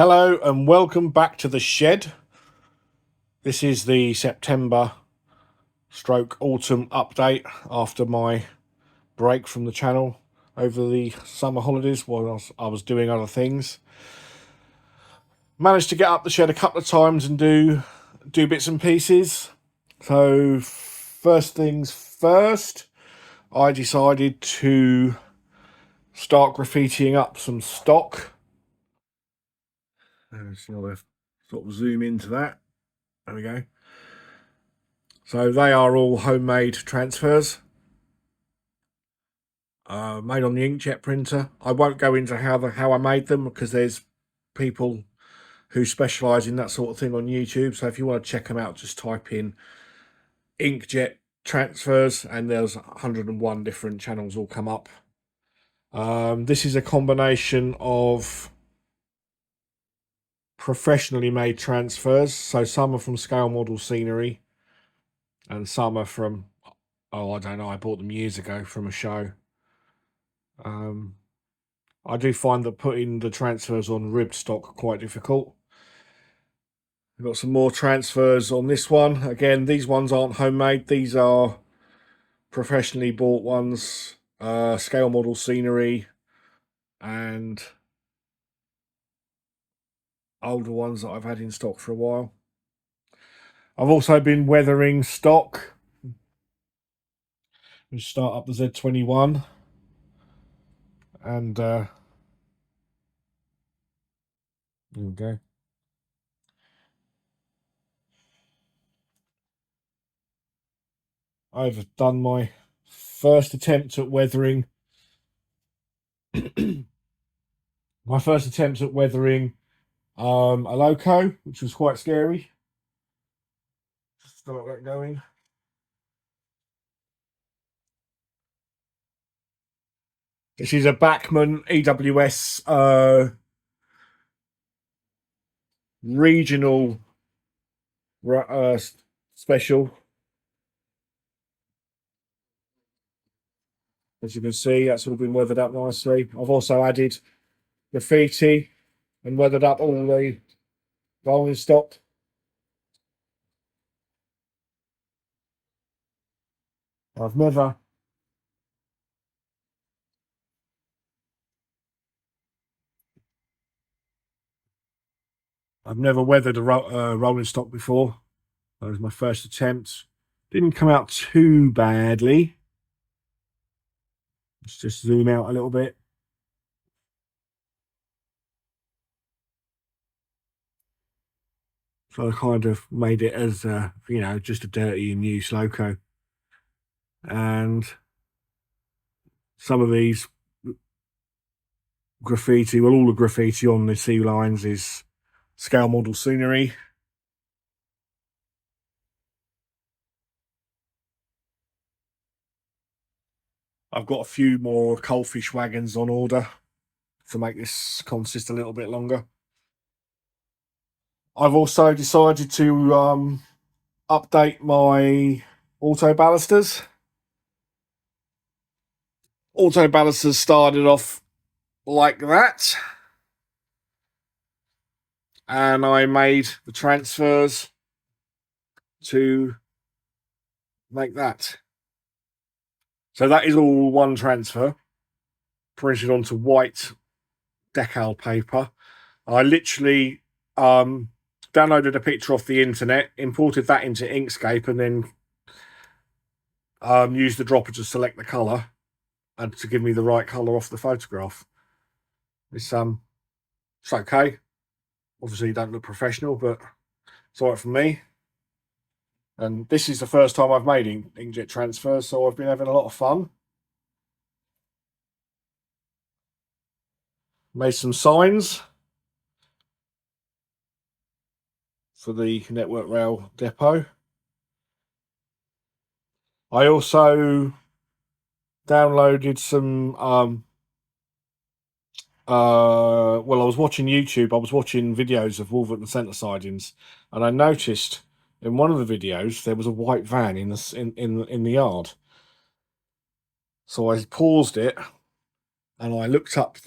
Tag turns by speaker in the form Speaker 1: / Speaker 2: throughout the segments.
Speaker 1: Hello and welcome back to the shed. This is the September stroke autumn update after my break from the channel over the summer holidays while I was doing other things. Managed to get up the shed a couple of times and do bits and pieces. So first things first, I decided to start graffitiing up some stock. So I'll sort of zoom into that. There we go. So they are all homemade transfers, made on the inkjet printer. I won't go into how I made them because there's people who specialise in that sort of thing on YouTube. So if you want to check them out, just type in inkjet transfers and there's 101 different channels all come up. This is a combination of professionally made transfers. So some are from scale model scenery and some are from, I don't know, I bought them years ago from a show. I do find that putting the transfers on ribbed stock quite difficult. We've got some more transfers on this one. Again, these ones aren't homemade. These are professionally bought ones, scale model scenery and older ones that I've had in stock for a while. I've also been weathering stock. We start up the Z21 and there we go. I've done my first attempt at weathering a loco, which was quite scary. Start that going. This is a Bachmann EWS regional special. As you can see, that's all been weathered up nicely. I've also added graffiti and weathered up all the rolling stock. I've never weathered a rolling stock before. That was my first attempt. Didn't come out too badly. Let's just zoom out a little bit. So I kind of made it as, just a dirty and used loco. And some of these graffiti, well, all the graffiti on the sea lines is scale model scenery. I've got a few more coalfish wagons on order to make this consist a little bit longer. I've also decided to update my auto ballisters. Auto ballisters started off like that, and I made the transfers to make that. So that is all one transfer printed onto white decal paper. I literally downloaded a picture off the internet, imported that into Inkscape, and then used the dropper to select the colour and to give me the right colour off the photograph. It's okay. Obviously, you don't look professional, but it's all right for me. And this is the first time I've made inkjet transfers, so I've been having a lot of fun. Made some signs for the Network Rail depot. I also downloaded some I was watching YouTube. I was watching videos of Wolverton Centre sidings, and I noticed in one of the videos there was a white van in the yard. So I paused it and I looked up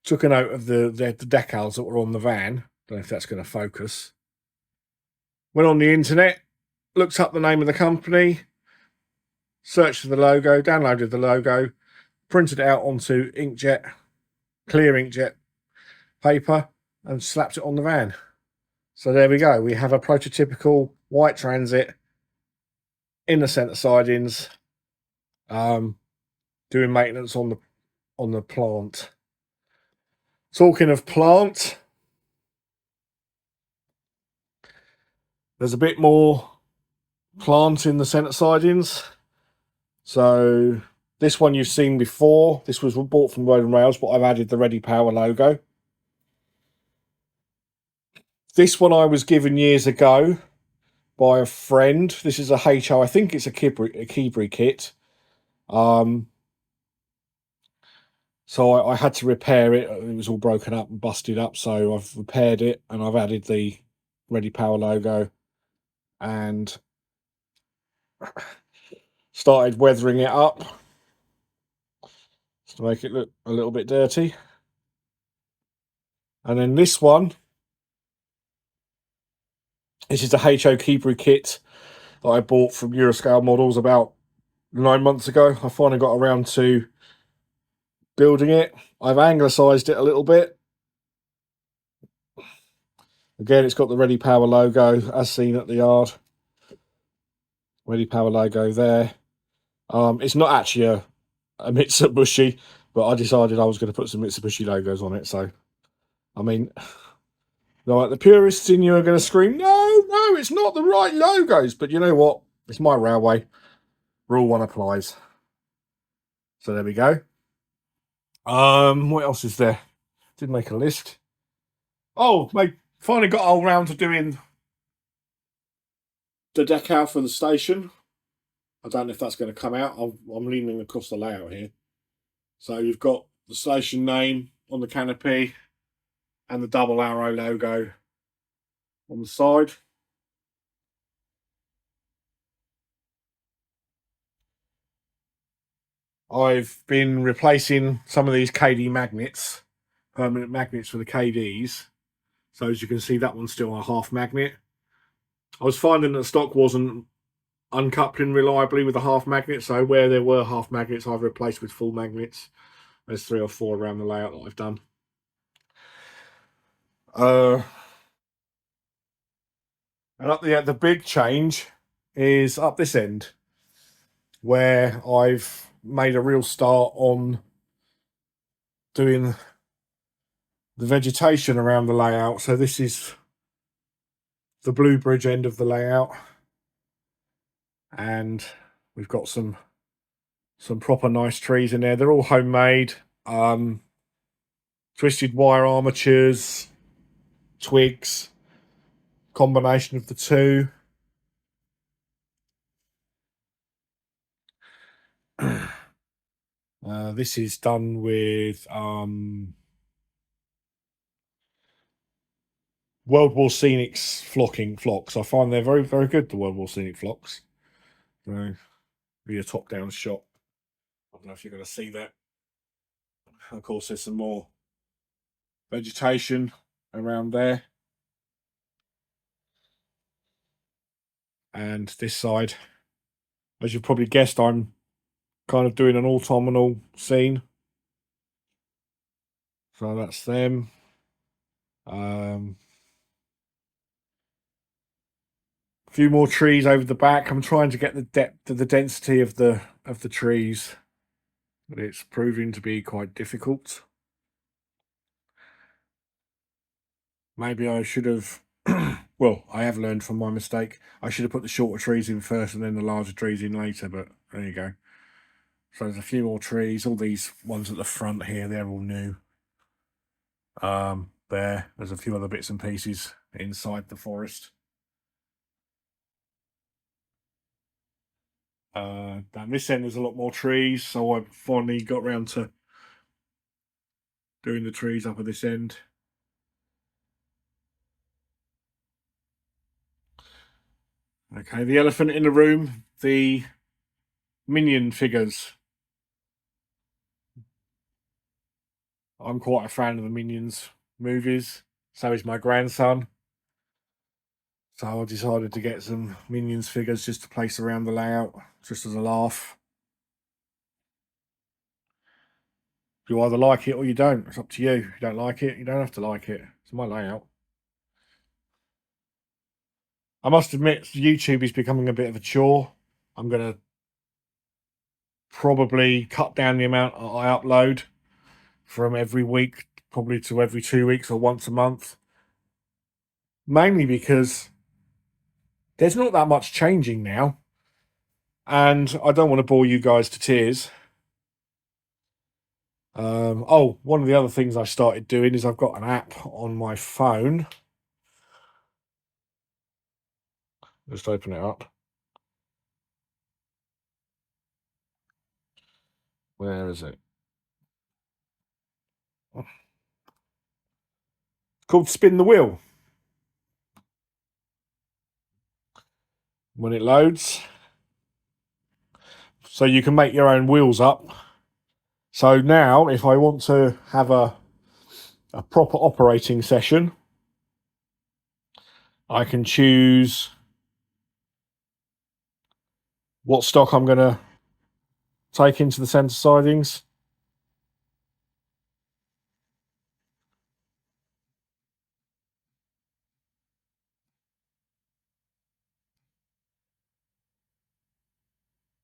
Speaker 1: took a note of the decals that were on the van. Don't know if that's going to focus. Went on the internet, looked up the name of the company, searched for the logo, downloaded the logo, printed it out onto inkjet, clear inkjet paper, and slapped it on the van. So there we go. We have a prototypical white Transit in the centre sidings, doing maintenance on the plant. Talking of plant, there's a bit more plant in the centre sidings. So this one you've seen before. This was bought from Road and Rails, but I've added the Ready Power logo. This one I was given years ago by a friend. This is a HO. I think it's a Keebury kit. So I had to repair it. It was all broken up and busted up. So I've repaired it and I've added the Ready Power logo and started weathering it up to make it look a little bit dirty. And then this one, this is the HO Keebury kit that I bought from Euroscale Models about 9 months ago. I finally got around to building it. I've anglicised it a little bit. Again, it's got the Ready Power logo as seen at the yard. Ready Power logo there. It's not actually a Mitsubishi, but I decided I was going to put some Mitsubishi logos on it. So, I mean, like the purists in you are going to scream, no, it's not the right logos. But you know what? It's my railway. Rule 1 applies. So there we go. What else is there? Did make a list. Oh, mate, finally got all round to doing the decal for the station. I don't know if that's going to come out. I'm leaning across the layout here. So you've got the station name on the canopy and the double arrow logo on the side. I've been replacing some of these KD magnets, permanent magnets for the KDs. So as you can see, that one's still a half magnet. I was finding that stock wasn't uncoupling reliably with a half magnet, so where there were half magnets, I've replaced with full magnets. There's 3 or 4 around the layout that I've done. And up the big change is up this end, where I've made a real start on doing the vegetation around the layout. So this is the Blue Bridge end of the layout, and we've got some proper nice trees in there. They're all homemade, twisted wire armatures, twigs, combination of the two. This is done with World War Scenics flocks. I find they're very, very good, the World War Scenic flocks. So, be a top-down shot. I don't know if you're going to see that. Of course, there's some more vegetation around there. And this side, as you've probably guessed, I'm kind of doing an autumnal scene. So that's them. A few more trees over the back. I'm trying to get the depth of the density of the trees, but it's proving to be quite difficult. Maybe I should have, well, I have learned from my mistake. I should have put the shorter trees in first and then the larger trees in later, but there you go. So there's a few more trees. All these ones at the front here, they're all new. There's a few other bits and pieces inside the forest. Down this end there's a lot more trees, so I finally got round to doing the trees up at this end. Okay, the elephant in the room, the minion figures. I'm quite a fan of the Minions movies. So is my grandson. So I decided to get some Minions figures just to place around the layout, just as a laugh. You either like it or you don't. It's up to you. If you don't like it, you don't have to like it. It's my layout. I must admit, YouTube is becoming a bit of a chore. I'm going to probably cut down the amount I upload from every week, probably to every 2 weeks or once a month. Mainly because there's not that much changing now. And I don't want to bore you guys to tears. One of the other things I started doing is I've got an app on my phone. Just open it up. Where is it? It's called Spin the Wheel. When it loads, so you can make your own wheels up. So now, if I want to have a proper operating session, I can choose what stock I'm going to take into the centre sidings.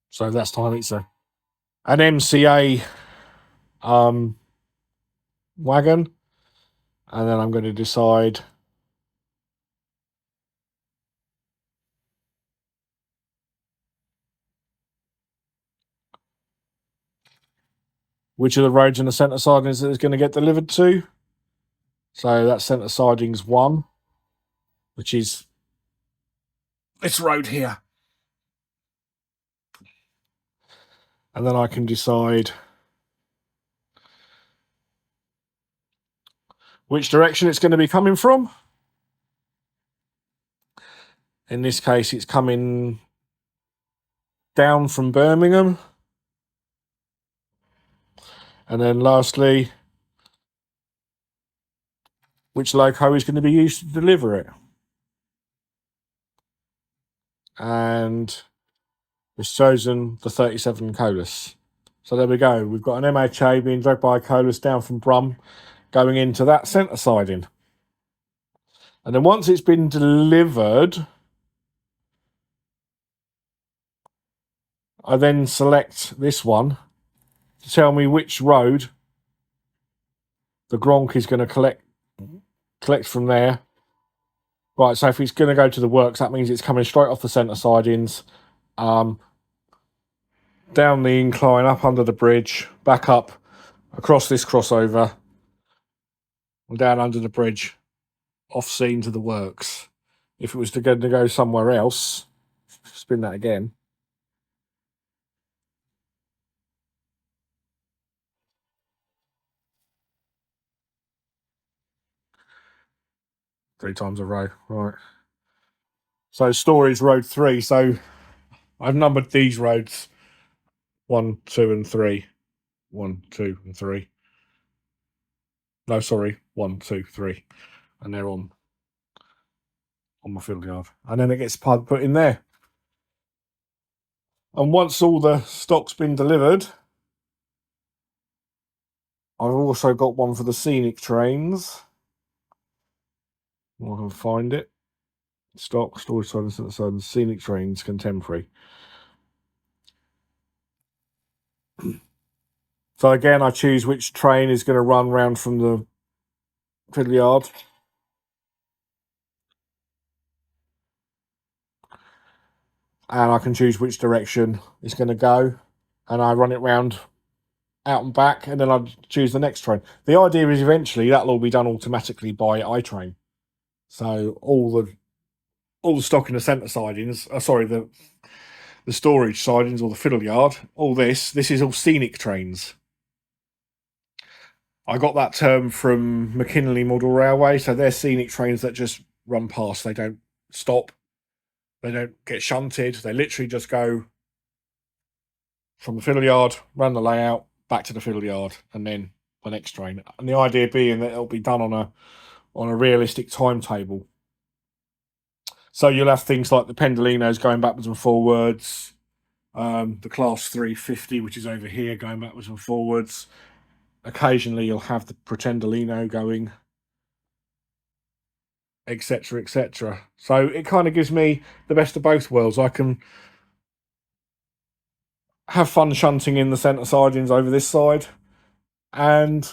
Speaker 1: So that's time it's an MCA wagon, and then I'm going to decide which of the roads in the centre sidings that is going to get delivered to. So that's centre sidings 1, which is this road here. And then I can decide which direction it's going to be coming from. In this case, it's coming down from Birmingham. And then lastly, which loco is going to be used to deliver it. And it's chosen the 37 Colas. So there we go. We've got an MHA being dragged by a Colas down from Brum, going into that centre siding. And then once it's been delivered, I then select this one to tell me which road the Gronk is going to collect from there. Right, so if it's going to go to the works, that means it's coming straight off the centre sidings, down the incline, up under the bridge, back up, across this crossover, and down under the bridge, off scene to the works. If it was to go somewhere else, spin that again. Three times a row, right. So Storage Road 3. So I've numbered these roads 1, 2, and 3. 1, 2, and 3. No, sorry, 1, 2, 3. And they're on my field yard. And then it gets put in there. And once all the stock's been delivered, I've also got one for the scenic trains. I can find it. Stock, storage side, scenic trains, contemporary. So again, I choose which train is going to run round from the fiddle yard. And I can choose which direction it's going to go. And I run it round out and back, and then I choose the next train. The idea is eventually that'll all be done automatically by iTrain. So all the stock in the centre sidings, the storage sidings or the fiddle yard, all this is all scenic trains. I got that term from McKinley Model Railway, so they're scenic trains that just run past. They don't stop. They don't get shunted. They literally just go from the fiddle yard, run the layout, back to the fiddle yard, and then the next train. And the idea being that it'll be done on a realistic timetable. So you'll have things like the pendolinos going backwards and forwards, the class 350, which is over here, going backwards and forwards. Occasionally you'll have the pretendolino going, etc., etc. So it kind of gives me the best of both worlds. I can have fun shunting in the centre sidings over this side, and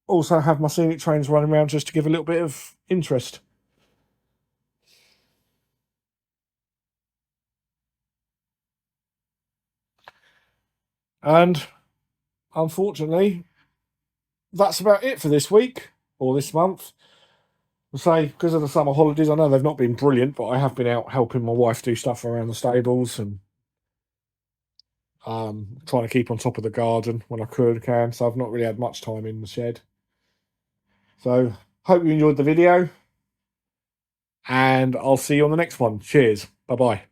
Speaker 1: also have my scenic trains running around just to give a little bit of interest. And unfortunately, that's about it for this week or this month. I say, because of the summer holidays, I know they've not been brilliant, but I have been out helping my wife do stuff around the stables and trying to keep on top of the garden when I can. So I've not really had much time in the shed. So hope you enjoyed the video, and I'll see you on the next one. Cheers. Bye-bye.